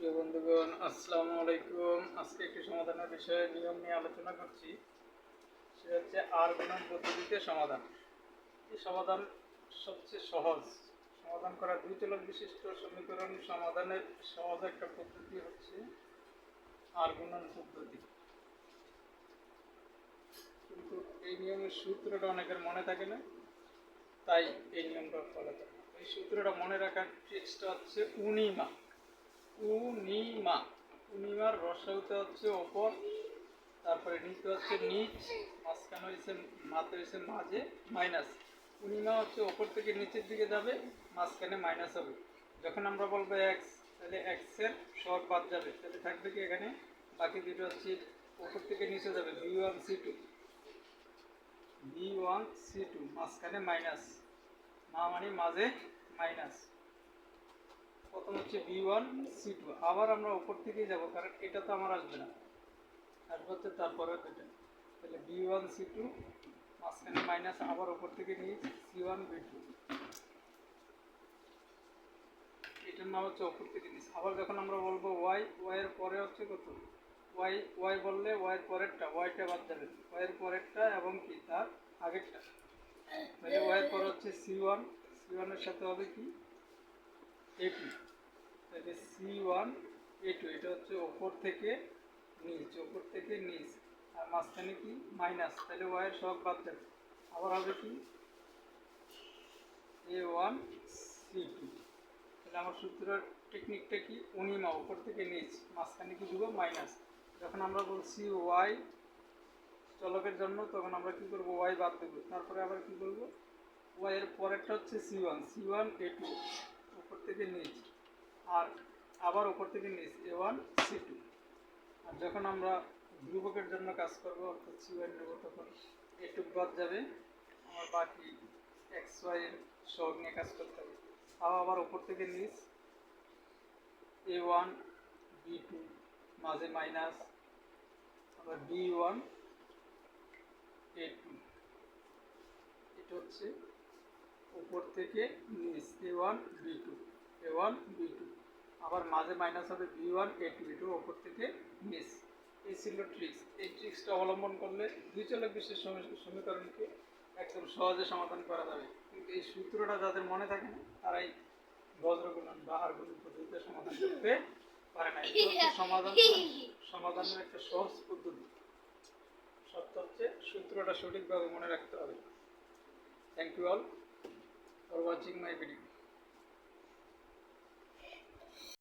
প্রিয় বন্ধুগণ, আসসালামু আলাইকুম। আজকে একটি সমাধানের বিষয়ে নিয়ম নিয়ে আলোচনা করছি। সেটা হচ্ছে আর গুণন পদ্ধতিতে সমাধান। এই সমাধান সবচেয়ে সহজ। সমাধান করা দুই চলক বিশিষ্ট সমীকরণ সমাধানের সহজ একটা পদ্ধতি হচ্ছে আর গুণন পদ্ধতি। কিন্তু এই নিয়মের সূত্রটা অনেকের মনে থাকে না, তাই এই নিয়মটা ফলো করে। এই সূত্রটা মনে রাখার ট্রিক্সটা হচ্ছে উনিমা। পূর্ণিমার রসাউতে হচ্ছে ওপর, তারপরে নিচে হচ্ছে নিচ, মাঝখানে হয়েছে মাতে হয়েছে মাঝে মাইনাস। পূর্ণিমা হচ্ছে ওপর থেকে নিচের দিকে যাবে, মাঝখানে মাইনাস হবে। যখন আমরা বলবো এক্স, তাহলে এক্সের সহগ বাদ যাবে, তাহলে থাকবে কি এখানে বাকি দুটো হচ্ছে ওপর থেকে নিচে যাবে v1c2 মাঝখানে মাইনাস, মা মানে মাঝে মাইনাস। প্রথম হচ্ছে v1c2, আবার আমরা উপর থেকেই যাব, কারণ এটা তো আমার আসবে না, আসবে হচ্ছে তারপরে এটা। তাহলে v1c2 মাঝখানে মাইনাস, আবার উপর থেকে নিচ c1v2, এটার নাম হচ্ছে উপর থেকে নিচ। আবার যখন আমরা বলবো y, এর পরে হচ্ছে কত y বললে y এর পরেরটা, yটা বাদ যাবে, y এর পরেরটা এবং কি তার আগেরটা। তাহলে y এর পরে হচ্ছে c1 এর সাথে হবে কি a2, তাহলে c1 a2, এটা হচ্ছে ওপর থেকে নিচ, আর মাঝখানে কি মাইনাস, তাহলে y এর সহগ বাদ যাবে, আবার হবে কি a1 c2। তাহলে আমার সূত্রের টেকনিকটা কি, উনিমা ওপর থেকে নিচ, মাঝখানে কি দেবো মাইনাস। যখন আমরা বলছি y চলকের জন্য, তখন আমরা কি করব, y বাদ দেবো, তারপরে আবার কি করব, y এর পরেরটা হচ্ছে c1 a2 উপর থেকে নিচ, আর আবার উপর থেকে নিচ a1 c2। আর যখন আমরা ধ্রুবকের জন্য কাজ করবো, অর্থাৎ c1 নেব, তখন এটুক বাদ যাবে, আমার বাকি xy এর সহগ নিয়ে কাজ করতে হবে। আবার উপর থেকে নিচ a1 b2 মাঝে মাইনাস, আবার b1 a2, এটা হচ্ছে উপর থেকে নিচ a1 b2, আবার মাঝে মাইনাস হবে b1 a2, এটা উপর থেকে নিচ। এই ছিল ট্রিক্স। এই ট্রিক্সটা অবলম্বন করলে দুই চলক বিশিষ্ট সমীকরণকে একদম সহজে সমাধান করা যাবে। কিন্তু এই সূত্রটা যাদের মনে থাকে না, তারাই বজ্রগুণন বা আর গুণন পদ্ধতিতে সমাধান করতে পারে না। সমাধানের একটা সহজ পদ্ধতি। শর্ত হচ্ছে সূত্রটা সঠিকভাবে মনে রাখতে হবে। Thank you all for watching my video.